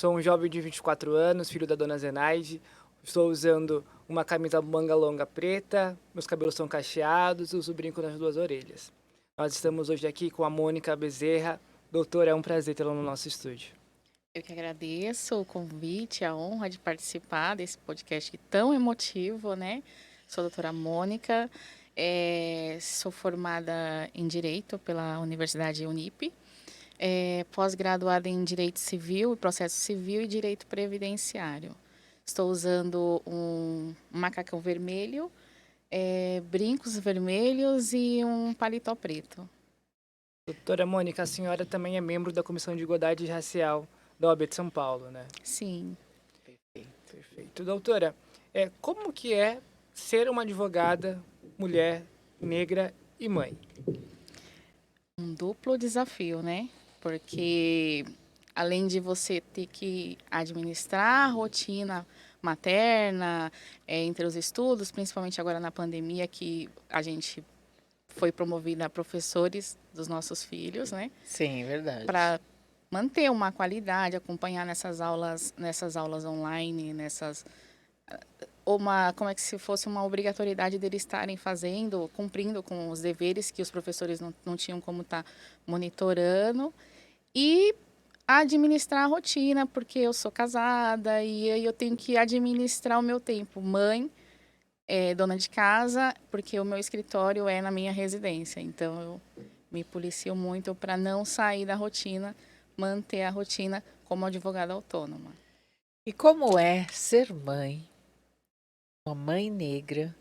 Sou um jovem de 24 anos, filho da dona Zenaide. Estou usando uma camisa manga longa preta, meus cabelos são cacheados e uso brinco nas duas orelhas. Nós estamos hoje aqui com a Mônica Bezerra. Doutora, é um prazer tê-la no nosso estúdio. Eu que agradeço o convite, a honra de participar desse podcast tão emotivo, né? Sou a doutora Mônica, sou formada em Direito pela Universidade Unip, pós-graduada em Direito Civil, Processo Civil e Direito Previdenciário. Estou usando um macacão vermelho, brincos vermelhos e um paletó preto. Doutora Mônica, a senhora também é membro da Comissão de Igualdade Racial da OAB de São Paulo, né? Sim. Perfeito. Doutora, como que é ser uma advogada, mulher, negra e mãe? Um duplo desafio, né? Porque além de você ter que administrar a rotina materna, entre os estudos, principalmente agora na pandemia, que a gente foi promovida a professores dos nossos filhos, né? Sim, verdade. Para manter uma qualidade, acompanhar nessas aulas online, como é que se fosse uma obrigatoriedade deles estarem fazendo, cumprindo com os deveres que os professores não tinham como estar monitorando, e administrar a rotina, porque eu sou casada e aí eu tenho que administrar o meu tempo. Mãe, dona de casa, porque o meu escritório é na minha residência, então eu me policio muito para não sair da rotina, manter a rotina como advogada autônoma. E como é ser mãe, uma mãe negra,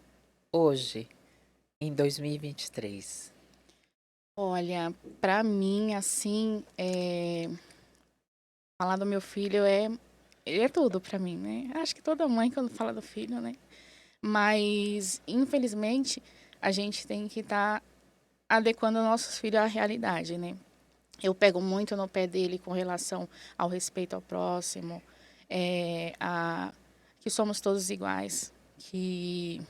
hoje, em 2023? Olha, para mim, assim, falar do meu filho ele é tudo para mim, né? Acho que toda mãe quando fala do filho, né? Mas, infelizmente, a gente tem que estar adequando nossos filhos à realidade, né? Eu pego muito no pé dele com relação ao respeito ao próximo, que somos todos iguais, que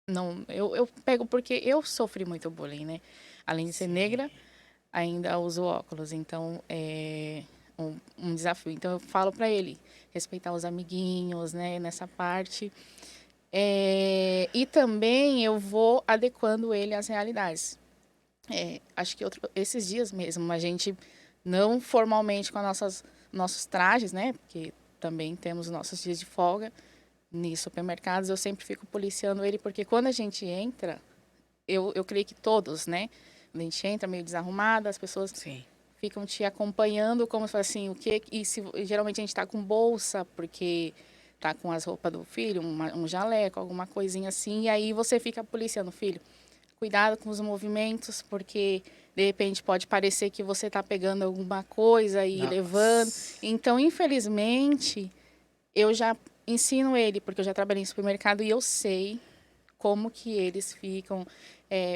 não, eu pego porque eu sofri muito bullying, né? Além de ser negra, ainda uso óculos, então é um desafio. Então eu falo para ele respeitar os amiguinhos, né? Nessa parte. E também eu vou adequando ele às realidades. Acho que esses dias mesmo, a gente, não formalmente com nossos trajes, né? Porque também temos nossos dias de folga nos supermercados, eu sempre fico policiando ele, porque quando a gente entra, eu creio que todos, né? Quando a gente entra meio desarrumada, as pessoas Sim. ficam te acompanhando, como se fosse assim, o que. Geralmente a gente está com bolsa, porque tá com as roupas do filho, um jaleco, alguma coisinha assim, e aí você fica policiando, filho. Cuidado com os movimentos, porque de repente pode parecer que você está pegando alguma coisa e levando. Então, infelizmente, eu já ensino ele, porque eu já trabalhei em supermercado e eu sei como que eles ficam.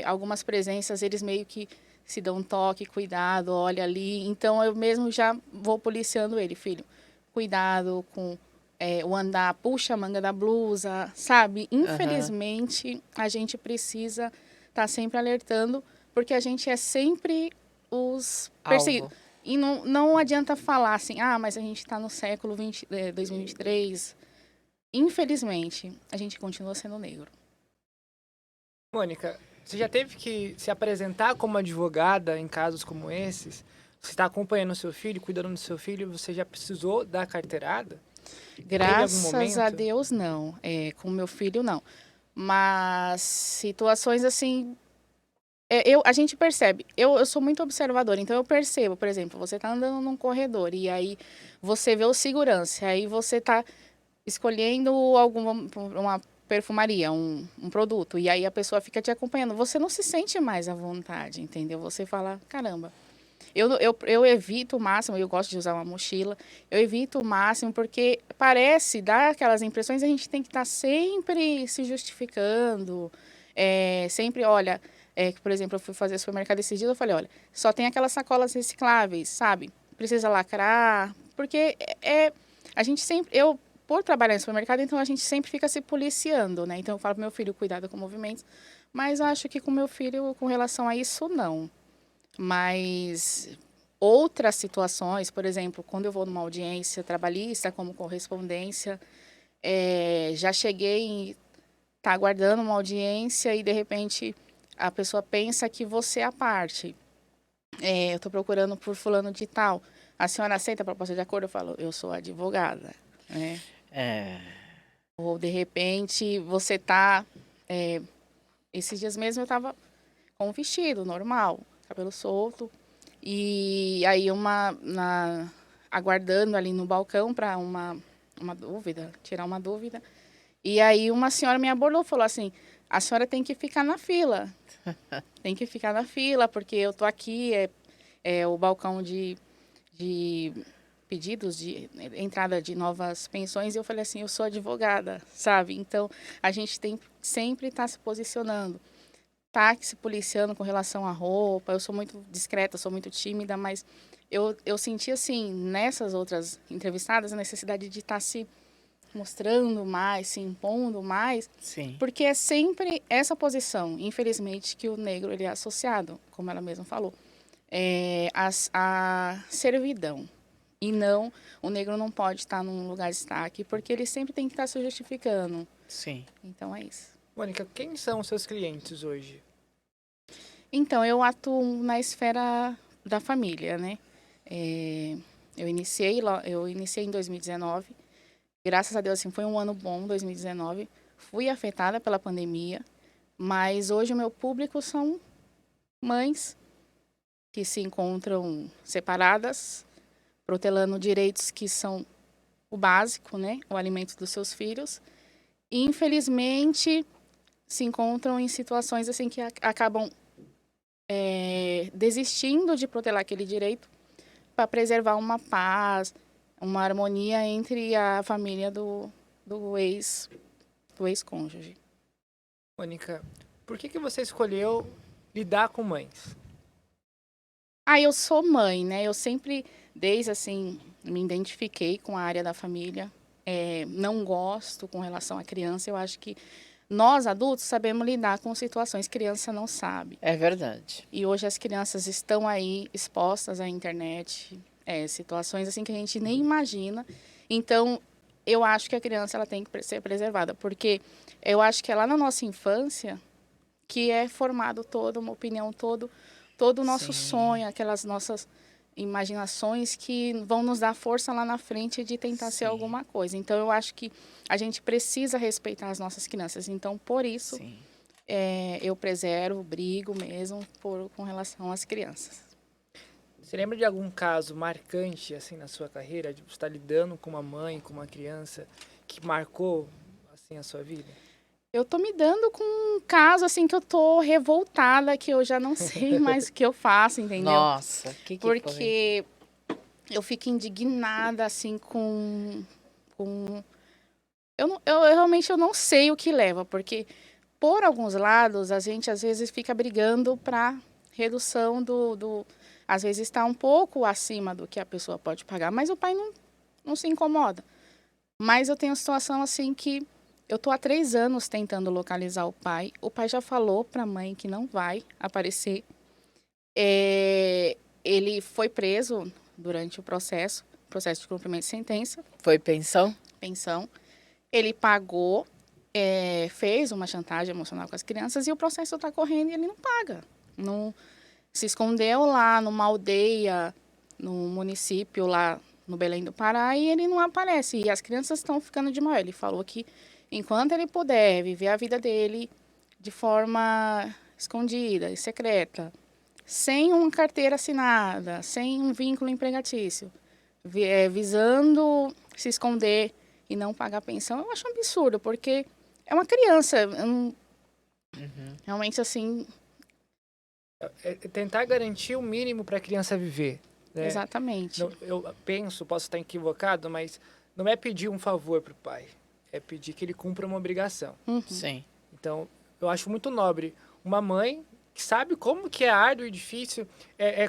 Algumas presenças, eles meio que se dão um toque, cuidado, olha ali. Então, eu mesmo já vou policiando ele, filho. Cuidado com o andar, puxa a manga da blusa, sabe? Infelizmente, a gente precisa estar sempre alertando, porque a gente é sempre os perseguidos. E não adianta falar assim, mas a gente está no século 2023. Infelizmente, a gente continua sendo negro. Mônica, você já teve que se apresentar como advogada em casos como esses? Você está acompanhando o seu filho, cuidando do seu filho, você já precisou dar carteirada? Graças a Deus, não. Com meu filho, não. Mas situações assim, a gente percebe. Eu sou muito observadora, então eu percebo, por exemplo, você está andando num corredor e aí você vê o segurança, aí você está escolhendo uma perfumaria, um produto, e aí a pessoa fica te acompanhando. Você não se sente mais à vontade, entendeu? Você fala, caramba. Eu evito o máximo, eu gosto de usar uma mochila, eu evito o máximo porque parece, dá aquelas impressões, a gente tem que estar sempre se justificando, sempre, olha, por exemplo, eu fui fazer supermercado esses dias, eu falei, olha, só tem aquelas sacolas recicláveis, sabe? Precisa lacrar, porque a gente sempre, por trabalhar em supermercado, então a gente sempre fica se policiando, né? Então eu falo pro meu filho, cuidado com movimentos, mas acho que com meu filho, com relação a isso, não. Mas outras situações, por exemplo, quando eu vou numa audiência trabalhista, como correspondência, já cheguei em estar aguardando uma audiência e, de repente, a pessoa pensa que você é a parte. Eu estou procurando por fulano de tal. A senhora aceita a proposta de acordo? Eu falo, eu sou advogada. Né? É, Ou, de repente, você está... esses dias mesmo eu estava com um vestido normal, cabelo solto, e aí aguardando ali no balcão para uma dúvida, tirar uma dúvida. E aí uma senhora me abordou e falou assim, a senhora tem que ficar na fila. Tem que ficar na fila, porque eu tô aqui, é o balcão de pedidos de entrada de novas pensões, e eu falei assim, eu sou advogada, sabe? Então, a gente tem sempre estar se posicionando, tá se policiando com relação à roupa. Eu sou muito discreta, sou muito tímida, mas eu senti, assim, nessas outras entrevistadas, a necessidade de estar se mostrando mais, se impondo mais, sim. porque é sempre essa posição, infelizmente, que o negro ele é associado, como ela mesma falou, a servidão. E não, o negro não pode estar num lugar de destaque, porque ele sempre tem que estar se justificando. Sim. Então, é isso. Mônica, quem são os seus clientes hoje? Então, eu atuo na esfera da família, né? Eu iniciei em 2019. Graças a Deus, assim, foi um ano bom, 2019. Fui afetada pela pandemia, mas hoje o meu público são mães que se encontram separadas, protelando direitos que são o básico, né? O alimento dos seus filhos. E, infelizmente, se encontram em situações assim que acabam desistindo de protelar aquele direito para preservar uma paz, uma harmonia entre a família do ex-cônjuge. Mônica, por que você escolheu lidar com mães? Eu sou mãe, né? Eu sempre, desde assim, me identifiquei com a área da família. Não gosto com relação à criança. Eu acho que nós, adultos, sabemos lidar com situações que criança não sabe. É verdade. E hoje as crianças estão aí expostas à internet, situações assim que a gente nem imagina. Então, eu acho que a criança ela tem que ser preservada, porque eu acho que é lá na nossa infância que é formado toda uma opinião, todo o nosso Sim. sonho, aquelas nossas imaginações que vão nos dar força lá na frente de tentar ser Sim. alguma coisa. Então, eu acho que a gente precisa respeitar as nossas crianças. Então, por isso, Sim. eu preservo, brigo mesmo com relação às crianças. Você lembra de algum caso marcante, assim, na sua carreira, de você estar lidando com uma mãe, com uma criança, que marcou, assim, a sua vida? Eu tô me dando com um caso, assim, que eu tô revoltada, que eu já não sei mais o que eu faço, entendeu? Nossa, que foi? Porque eu fico indignada, assim, com... Eu realmente eu não sei o que leva, porque por alguns lados a gente às vezes fica brigando para redução às vezes está um pouco acima do que a pessoa pode pagar, mas o pai não se incomoda. Mas eu tenho uma situação assim que eu tô há 3 anos tentando localizar o pai já falou para a mãe que não vai aparecer. Ele foi preso durante o processo de cumprimento de sentença. Foi pensão? Pensão. Ele pagou, fez uma chantagem emocional com as crianças e o processo está correndo e ele não paga. Não, se escondeu lá numa aldeia, no município lá no Belém do Pará e ele não aparece. E as crianças estão ficando de mal. Ele falou que enquanto ele puder viver a vida dele de forma escondida e secreta, sem uma carteira assinada, sem um vínculo empregatício, visando se esconder e não pagar pensão, eu acho um absurdo, porque é uma criança. Realmente, assim... É tentar garantir o mínimo para a criança viver. Né? Exatamente. Eu penso, posso estar equivocado, mas não é pedir um favor para o pai, é pedir que ele cumpra uma obrigação. Sim. Então, eu acho muito nobre uma mãe que sabe como que é árduo e difícil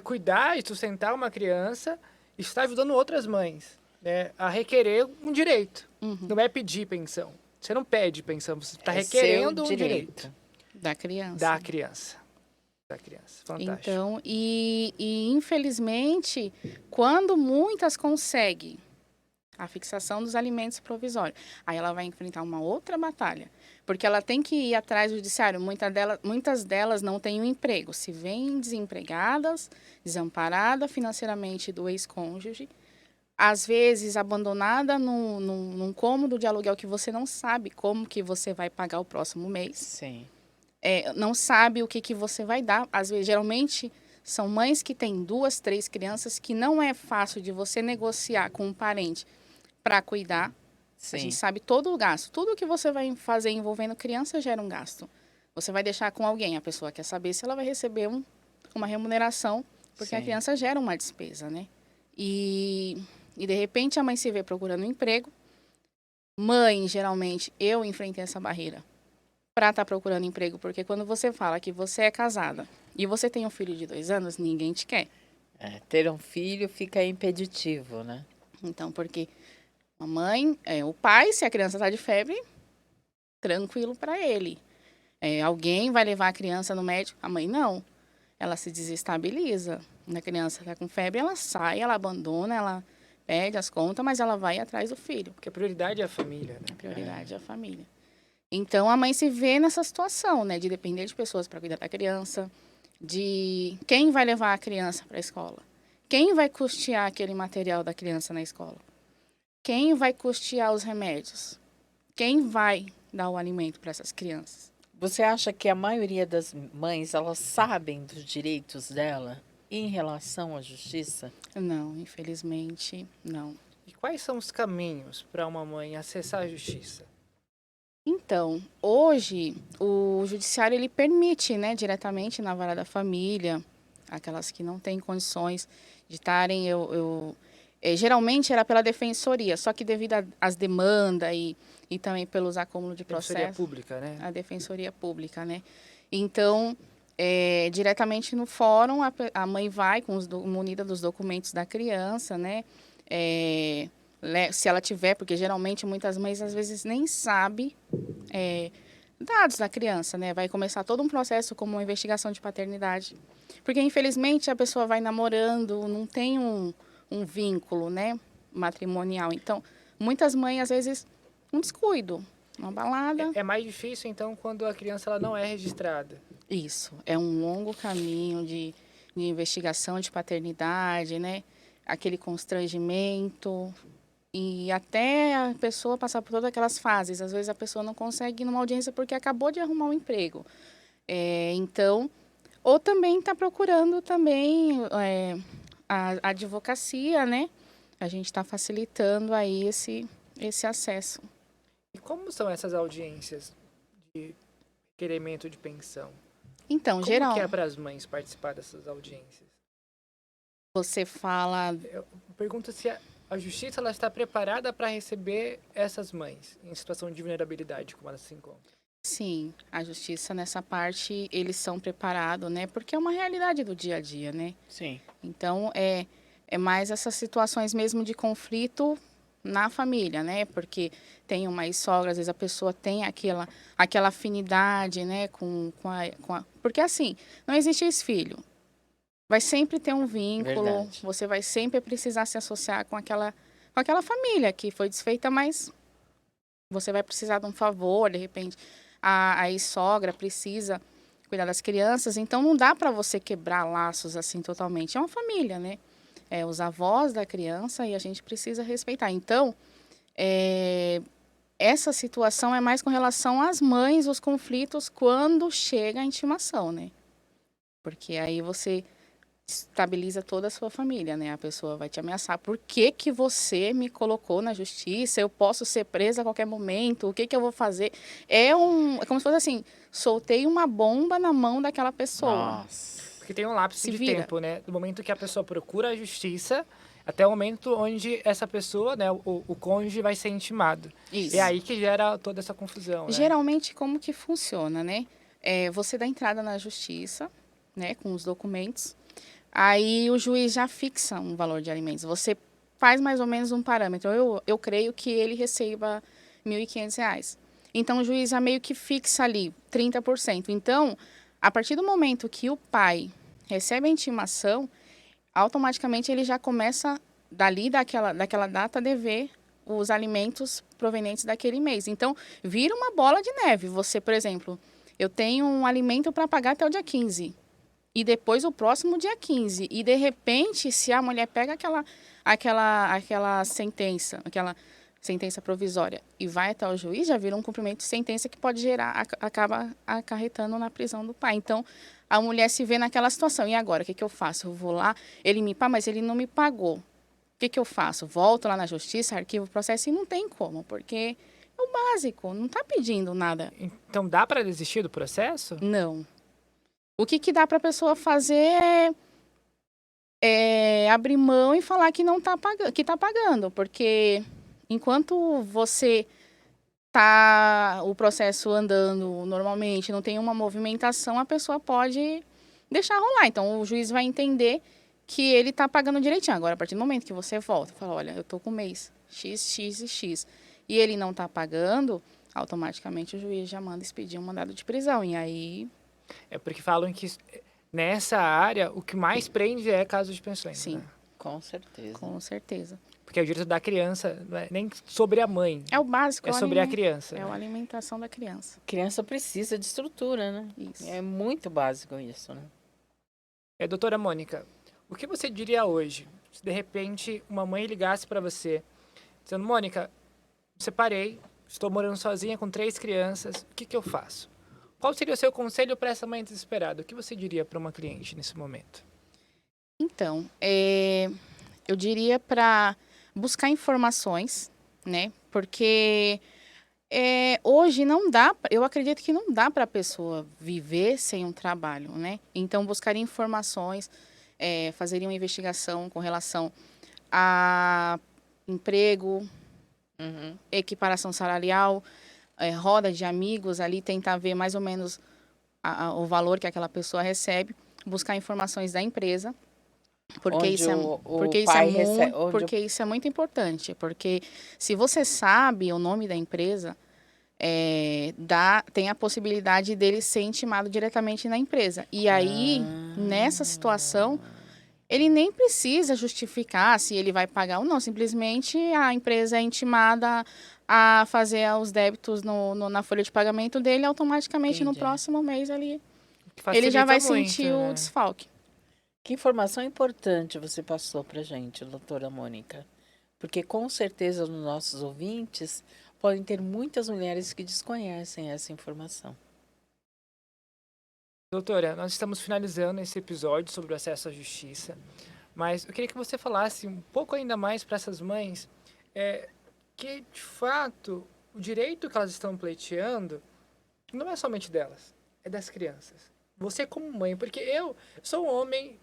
cuidar e sustentar uma criança e está ajudando outras mães, né, a requerer um direito. Não é pedir pensão. Você não pede pensão, você está requerendo um direito da criança. da criança. da criança. Fantástico. Então, infelizmente, quando muitas conseguem a fixação dos alimentos provisórios, aí ela vai enfrentar uma outra batalha, porque ela tem que ir atrás do judiciário. Muitas delas não têm um emprego, se vêm desempregadas, desamparada financeiramente do ex-cônjuge, às vezes abandonada num cômodo de aluguel que você não sabe como que você vai pagar o próximo mês. Sim. Não sabe o que você vai dar. Às vezes, geralmente, são mães que têm 2, 3 crianças que não é fácil de você negociar com um parente para cuidar. Sim. A gente sabe todo o gasto. Tudo que você vai fazer envolvendo criança gera um gasto. Você vai deixar com alguém. A pessoa quer saber se ela vai receber uma remuneração, porque a Sim. criança gera uma despesa, né? E de repente, a mãe se vê procurando um emprego. Mãe, geralmente, eu enfrentei essa barreira para estar procurando emprego, porque quando você fala que você é casada e você tem um filho de 2 anos, ninguém te quer. Ter um filho fica impeditivo, né? Então, porque a mãe, o pai, se a criança está de febre, tranquilo para ele. Alguém vai levar a criança no médico, a mãe não. Ela se desestabiliza. Quando a criança está com febre, ela sai, ela abandona, ela pede as contas, mas ela vai atrás do filho. Porque a prioridade é a família, né? A prioridade é a família. Então, a mãe se vê nessa situação, né? De depender de pessoas para cuidar da criança, de quem vai levar a criança para a escola, quem vai custear aquele material da criança na escola, quem vai custear os remédios, quem vai dar o alimento para essas crianças. Você acha que a maioria das mães, elas sabem dos direitos dela em relação à justiça? Não, infelizmente, não. E quais são os caminhos para uma mãe acessar a justiça? Então, hoje, o judiciário ele permite, né, diretamente na vara da família, aquelas que não têm condições de estarem, geralmente era pela defensoria, só que devido às demandas e também pelos acúmulos de Defensoria processo, pública, né? a defensoria pública, né? Então, diretamente no fórum, a mãe vai munida dos documentos da criança, né? Se ela tiver, porque geralmente muitas mães às vezes nem sabem dados da criança, né? Vai começar todo um processo como uma investigação de paternidade. Porque, infelizmente, a pessoa vai namorando, não tem um vínculo, né, matrimonial. Então, muitas mães, às vezes, um descuido, uma balada. É mais difícil, então, quando a criança ela não é registrada. Isso, é um longo caminho de investigação de paternidade, né? Aquele constrangimento e até a pessoa passar por todas aquelas fases. Às vezes a pessoa não consegue ir numa audiência porque acabou de arrumar um emprego. Então, ou também está procurando também a advocacia, né? A gente está facilitando aí esse acesso. E como são essas audiências de requerimento de pensão? Então, Como que é para as mães participar dessas audiências? Você fala... Eu pergunto se a justiça ela está preparada para receber essas mães em situação de vulnerabilidade, como elas se encontram. Sim, a justiça nessa parte, eles são preparados, né? Porque é uma realidade do dia a dia, né? Sim. Então, é mais essas situações mesmo de conflito na família, né? Porque tem uma sogra, às vezes a pessoa tem aquela afinidade, né? Porque assim, não existe ex-filho. Vai sempre ter um vínculo, Verdade. você vai sempre precisar se associar com aquela família que foi desfeita, mas você vai precisar de um favor, de repente a ex-sogra precisa cuidar das crianças, então não dá para você quebrar laços assim totalmente. É uma família, né? Os avós da criança e a gente precisa respeitar. Então, essa situação é mais com relação às mães, os conflitos, quando chega a intimação, né? Porque aí você estabiliza toda a sua família, né? A pessoa vai te ameaçar. Por que que você me colocou na justiça? Eu posso ser presa a qualquer momento? O que que eu vou fazer? É como se fosse assim, soltei uma bomba na mão daquela pessoa. Nossa. Porque tem um lapso Se de vira. tempo, né? Do momento que a pessoa procura a justiça até o momento onde essa pessoa, né, o cônjuge vai ser intimado. Isso. É aí que gera toda essa confusão, né? Geralmente, como que funciona, né? Você dá entrada na justiça, né, com os documentos. Aí o juiz já fixa um valor de alimentos. Você faz mais ou menos um parâmetro. Eu creio que ele receba R$ 1.500. Então, o juiz já meio que fixa ali 30%. Então, A partir do momento que o pai recebe a intimação, automaticamente ele já começa, dali daquela data, a dever os alimentos provenientes daquele mês. Então, vira uma bola de neve. Você, por exemplo, eu tenho um alimento para pagar até o dia 15. E depois o próximo dia 15. E, de repente, se a mulher pega aquela sentença provisória e vai até o juiz, já vira um cumprimento de sentença que pode acaba acarretando na prisão do pai. Então, a mulher se vê naquela situação. E agora, o que eu faço? Eu vou lá, ele me paga, mas ele não me pagou. O que eu faço? Volto lá na justiça, arquivo o processo e não tem como, porque é o básico, não está pedindo nada. Então dá para desistir do processo? Não. O que dá para a pessoa fazer é abrir mão e falar que não está pagando, que está pagando, porque enquanto você tá o processo andando normalmente, não tem uma movimentação, a pessoa pode deixar rolar. Então o juiz vai entender que ele está pagando direitinho. Agora, a partir do momento que você volta, fala, olha, eu tô com mês X, X e X, e ele não está pagando, automaticamente o juiz já manda expedir um mandado de prisão. E aí... É porque falam que nessa área o que mais prende é caso de pensões. Sim. Né? Com certeza. Com certeza. Porque é o direito da criança, não é nem sobre a mãe. É o básico. É sobre a criança. É a alimentação da criança. Criança precisa de estrutura, né? Isso. É muito básico isso, né? Doutora Mônica, o que você diria hoje se de repente uma mãe ligasse para você dizendo, Mônica, me separei, estou morando sozinha com 3 crianças, o que eu faço? Qual seria o seu conselho para essa mãe desesperada? O que você diria para uma cliente nesse momento? Então, eu diria para buscar informações, né? Porque hoje não dá, eu acredito que não dá para a pessoa viver sem um trabalho, né? Então, buscaria informações, fazeria uma investigação com relação a emprego, equiparação salarial, roda de amigos ali, tentar ver mais ou menos o valor que aquela pessoa recebe, buscar informações da empresa, porque isso é muito importante, porque se você sabe o nome da empresa, tem a possibilidade dele ser intimado diretamente na empresa. E aí, nessa situação, ele nem precisa justificar se ele vai pagar ou não. Simplesmente a empresa é intimada a fazer os débitos na folha de pagamento dele, automaticamente no próximo mês ele já vai sentir o desfalque. Que informação importante você passou para a gente, doutora Mônica. Porque com certeza os nossos ouvintes podem ter muitas mulheres que desconhecem essa informação. Doutora, nós estamos finalizando esse episódio sobre o acesso à justiça, mas eu queria que você falasse um pouco ainda mais para essas mães que, de fato, o direito que elas estão pleiteando não é somente delas, é das crianças. Você como mãe, porque eu sou um homem,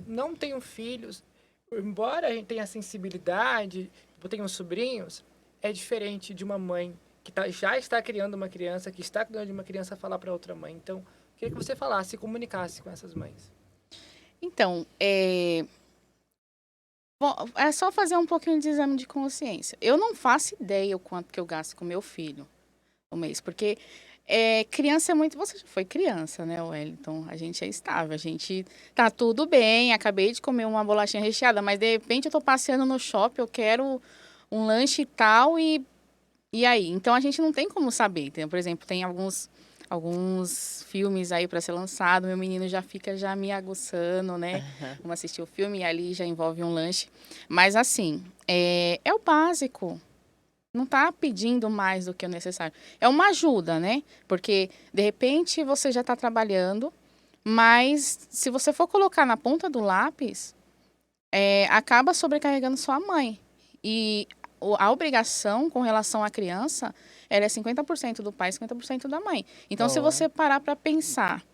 não tenho filhos, embora a gente tenha sensibilidade, eu tenho sobrinhos, é diferente de uma mãe que já está criando uma criança, que está cuidando de uma criança, falar para outra mãe. Então, eu queria que você falasse, comunicasse com essas mães. Então, é só fazer um pouquinho de exame de consciência. Eu não faço ideia o quanto que eu gasto com meu filho no mês, porque criança é muito... Você já foi criança, né, Wellington? A gente é estável, a gente tá tudo bem, acabei de comer uma bolachinha recheada, mas de repente eu tô passeando no shopping, eu quero um lanche e tal, e aí? Então a gente não tem como saber. Então, por exemplo, tem alguns filmes aí para ser lançado, meu menino já fica me aguçando, né? Vamos assistir o filme e ali já envolve um lanche. Mas assim, é o básico. Não está pedindo mais do que o necessário. É uma ajuda, né? Porque, de repente, você já está trabalhando, mas se você for colocar na ponta do lápis, acaba sobrecarregando sua mãe. E a obrigação com relação à criança, ela é 50% do pai e 50% da mãe. Então, se você parar para pensar,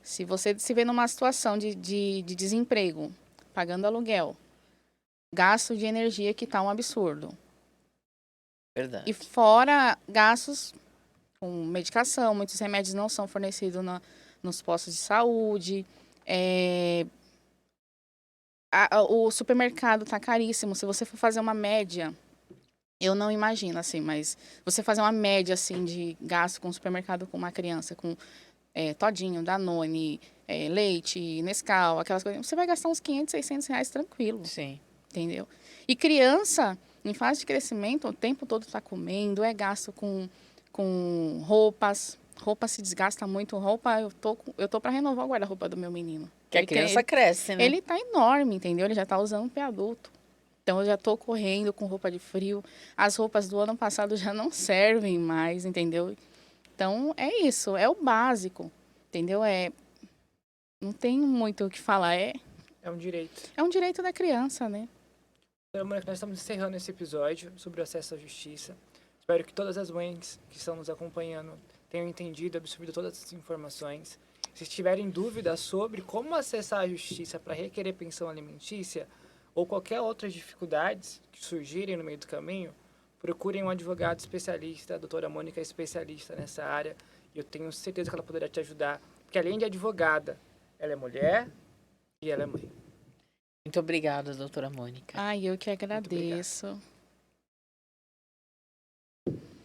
se você se vê numa situação de desemprego, pagando aluguel, gasto de energia que está um absurdo. Verdade. E fora gastos com medicação, muitos remédios não são fornecidos nos postos de saúde. O supermercado está caríssimo. Se você for fazer uma média, eu não imagino assim, mas você fazer uma média assim de gasto com o supermercado com uma criança com todinho, Danone, leite, Nescau, aquelas coisas, você vai gastar uns 500, 600 reais tranquilo, Sim. entendeu? E criança, em fase de crescimento, o tempo todo está comendo, é gasto com roupas. Roupa se desgasta muito. Roupa, eu tô para renovar o guarda-roupa do meu menino. Que a criança cresce, né? Ele tá enorme, entendeu? Ele já tá usando para adulto. Então, eu já tô correndo com roupa de frio. As roupas do ano passado já não servem mais, entendeu? Então, é isso. É o básico, entendeu? Não tem muito o que falar. É um direito. É um direito da criança, né? Doutora Mônica, nós estamos encerrando esse episódio sobre o acesso à justiça. Espero que todas as mães que estão nos acompanhando tenham entendido, absorvido todas essas informações. Se tiverem dúvidas sobre como acessar a justiça para requerer pensão alimentícia ou qualquer outras dificuldades que surgirem no meio do caminho, procurem um advogado especialista. A doutora Mônica é especialista nessa área e eu tenho certeza que ela poderá te ajudar, porque além de advogada, ela é mulher e ela é mãe. Muito obrigada, doutora Mônica. Ai, eu que agradeço.